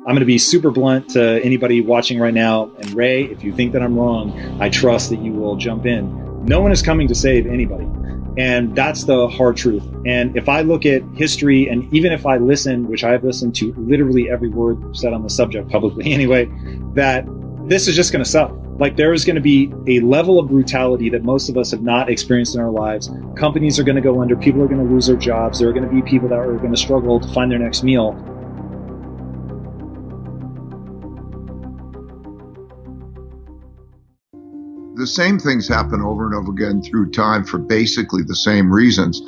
I'm going to be super blunt to anybody watching right now. And Ray, if you think that I'm wrong, I trust that you will jump in. No one is coming to save anybody. And that's the hard truth. And if I look at history, and even if I listen, which I've listened to literally every word said on the subject publicly anyway, that this is just going to suck. Like, there is going to be a level of brutality that most of us have not experienced in our lives. Companies are going to go under. People are going to lose their jobs. There are going to be people that are going to struggle to find their next meal. The same things happen over and over again through time for basically the same reasons.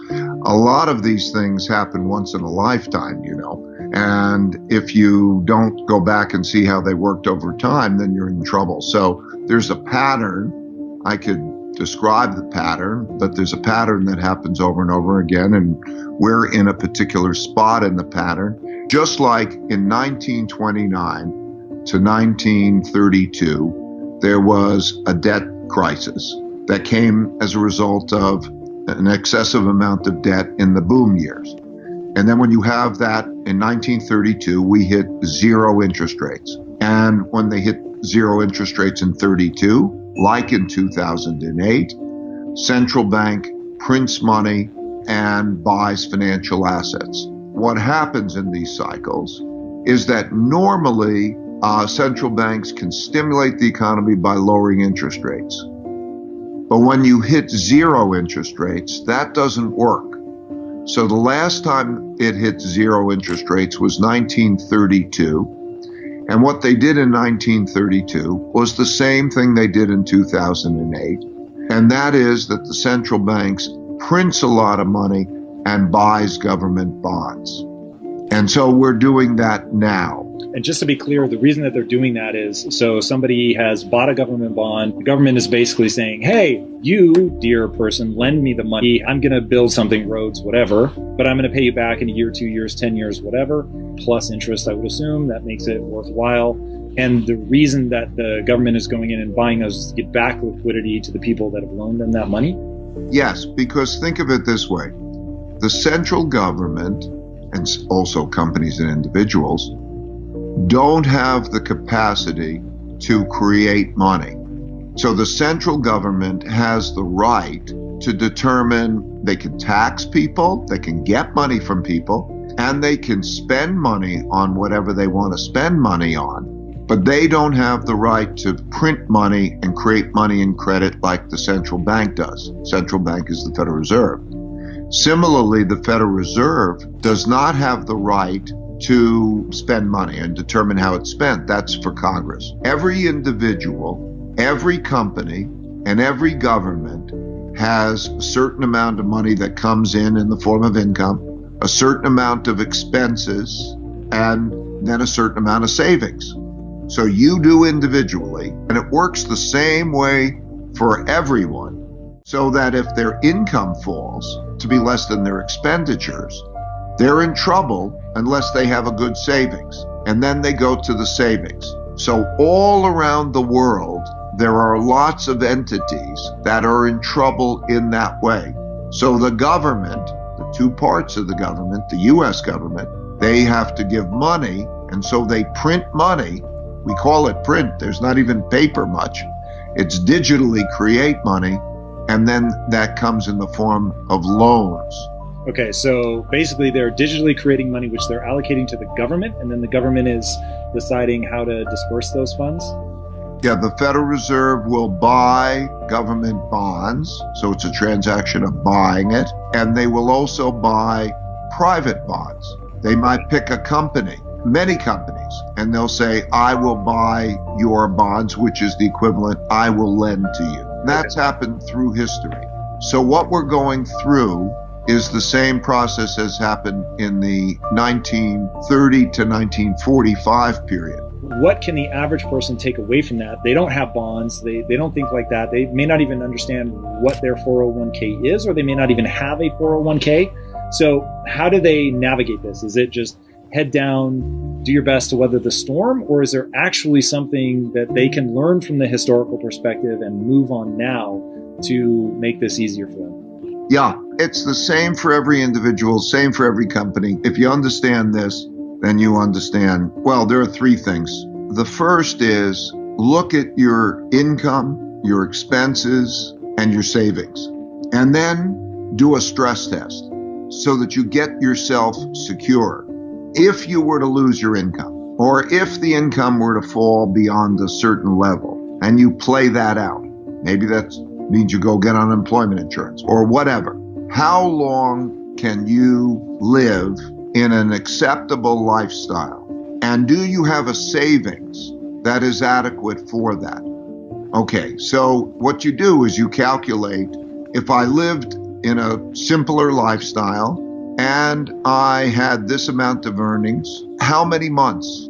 A lot of these things happen once in a lifetime, and if you don't go back and see how they worked over time, then you're in trouble. So there's a pattern. I could describe the pattern, but there's a pattern that happens over and over again, and we're in a particular spot in the pattern. Just like in 1929 to 1932, there was a debt crisis that came as a result of an excessive amount of debt in the boom years. And then when you have that in 1932, we hit zero interest rates. And when they hit zero interest rates in 32, like in 2008, central bank prints money and buys financial assets. What happens in these cycles is that normally central banks can stimulate the economy by lowering interest rates. But when you hit zero interest rates, that doesn't work. So the last time it hit zero interest rates was 1932. And what they did in 1932 was the same thing they did in 2008. And that is that the central banks prints a lot of money and buys government bonds. And so we're doing that now. And just to be clear, the reason that they're doing that is so somebody has bought a government bond. The government is basically saying, hey, you, dear person, lend me the money. I'm going to build something, roads, whatever, but I'm going to pay you back in a year, 2 years, 10 years, whatever, plus interest, I would assume. That makes it worthwhile. And the reason that the government is going in and buying those is to get back liquidity to the people that have loaned them that money? Yes, because think of it this way. The central government, and also companies and individuals, don't have the capacity to create money. So the central government has the right to determine they can tax people, they can get money from people, and they can spend money on whatever they want to spend money on. But they don't have the right to print money and create money and credit like the central bank does. Central bank is the Federal Reserve. Similarly, the Federal Reserve does not have the right to spend money and determine how it's spent. That's for Congress. Every individual, every company, and every government has a certain amount of money that comes in the form of income, a certain amount of expenses, and then a certain amount of savings. So you do individually, and it works the same way for everyone, so that if their income falls to be less than their expenditures, they're in trouble unless they have a good savings. And then they go to the savings. So all around the world, there are lots of entities that are in trouble in that way. So the government, the two parts of the government, the U.S. government, they have to give money, and so they print money. We call it print. There's not even paper much. It's digitally create money, and then that comes in the form of loans. Okay, so basically they're digitally creating money, which they're allocating to the government, and then the government is deciding how to disperse those funds? Yeah, the Federal Reserve will buy government bonds, so it's a transaction of buying it, and they will also buy private bonds. They might pick a company, many companies, and they'll say, I will buy your bonds, which is the equivalent, I will lend to you. That's happened through history. So what we're going through is the same process as happened in the 1930 to 1945 period. What can the average person take away from that? They don't have bonds. They don't think like that. They may not even understand what their 401k is, or they may not even have a 401k. So how do they navigate this? Is it just head down, do your best to weather the storm? Or is there actually something that they can learn from the historical perspective and move on now to make this easier for them? Yeah, it's the same for every individual, same for every company. If you understand this, then you understand. Well, there are three things. The first is look at your income, your expenses, and your savings, and then do a stress test so that you get yourself secure. If you were to lose your income, or if the income were to fall beyond a certain level, and you play that out, maybe that means you go get unemployment insurance or whatever. How long can you live in an acceptable lifestyle? And do you have a savings that is adequate for that? Okay, so what you do is you calculate, if I lived in a simpler lifestyle and I had this amount of earnings, how many months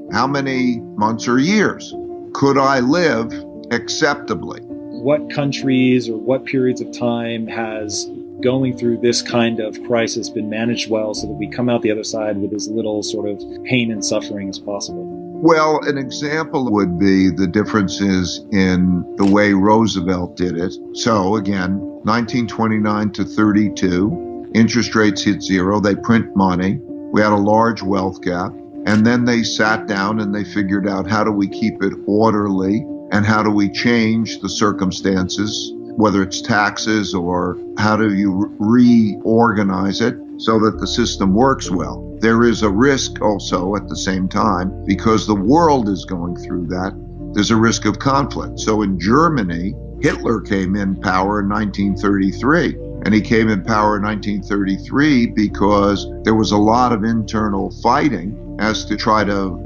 or years could I live acceptably? What countries or what periods of time has going through this kind of crisis been managed well so that we come out the other side with as little sort of pain and suffering as possible? Well, an example would be the differences in the way Roosevelt did it. So again, 1929 to 32, interest rates hit zero, they print money, we had a large wealth gap, and then they sat down and they figured out, how do we keep it orderly and how do we change the circumstances, whether it's taxes or how do you reorganize it so that the system works well. There is a risk also at the same time, because the world is going through that, there's a risk of conflict. So in Germany, Hitler came in power in 1933. And he came in power in 1933 because there was a lot of internal fighting as to try to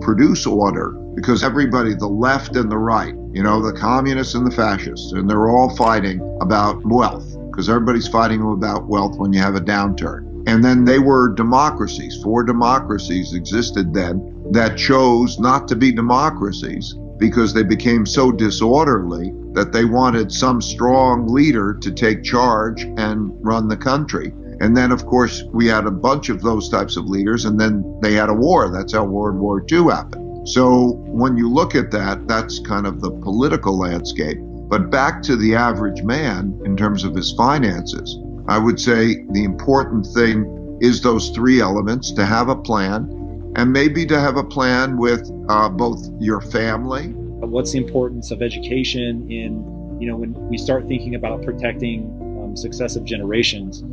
produce order, because everybody, the left and the right, the communists and the fascists, and they're all fighting about wealth, because everybody's fighting about wealth when you have a downturn. And then they were democracies. 4 democracies existed then that chose not to be democracies because they became so disorderly that they wanted some strong leader to take charge and run the country. And then, of course, we had a bunch of those types of leaders, and then they had a war. That's how World War II happened. So when you look at that, that's kind of the political landscape. But back to the average man in terms of his finances, I would say the important thing is those 3 elements: to have a plan, and maybe to have a plan with both your family. What's the importance of education in, when we start thinking about protecting successive generations,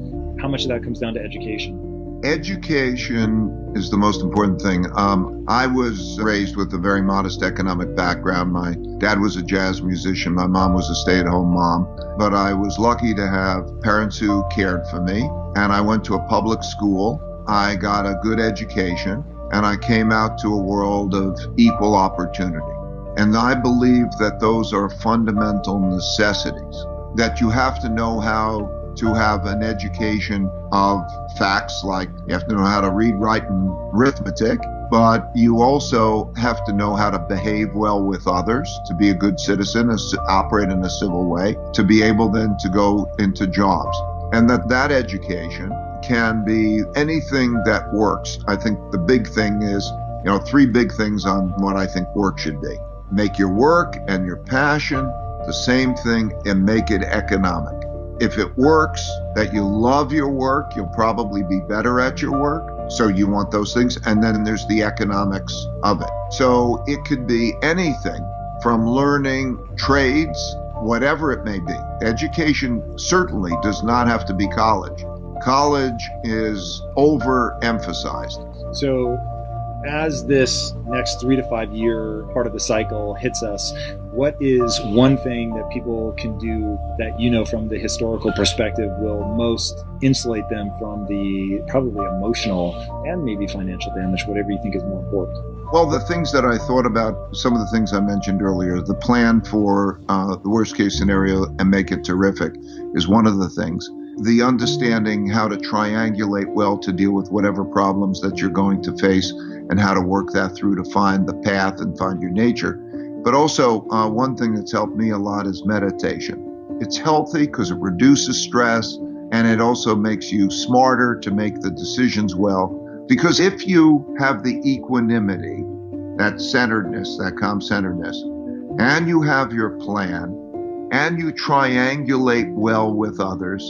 how much of that comes down to education? Education is the most important thing. I was raised with a very modest economic background. My dad was a jazz musician. My mom was a stay-at-home mom. But I was lucky to have parents who cared for me. And I went to a public school. I got a good education. And I came out to a world of equal opportunity. And I believe that those are fundamental necessities, that you have to know how to have an education of facts, like you have to know how to read, write, and arithmetic, but you also have to know how to behave well with others, to be a good citizen, to operate in a civil way, to be able then to go into jobs. And that education can be anything that works. I think the big thing is, 3 big things on what I think work should be. Make your work and your passion the same thing, and make it economic. If it works, that you love your work, you'll probably be better at your work. So you want those things. And then there's the economics of it. So it could be anything from learning trades, whatever it may be. Education certainly does not have to be college. College is overemphasized. So as this next 3 to 5 year part of the cycle hits us, what is one thing that people can do that, from the historical perspective, will most insulate them from the probably emotional and maybe financial damage, whatever you think is more important? Well, the things that I thought about, some of the things I mentioned earlier, the plan for the worst case scenario and make it terrific is one of the things. The understanding how to triangulate well to deal with whatever problems that you're going to face, and how to work that through to find the path and find your nature. But also, one thing that's helped me a lot is meditation. It's healthy because it reduces stress, and it also makes you smarter to make the decisions well. Because if you have the equanimity, that centeredness, that calm centeredness, and you have your plan, and you triangulate well with others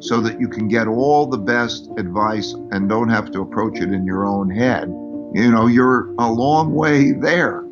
so that you can get all the best advice and don't have to approach it in your own head, you're a long way there.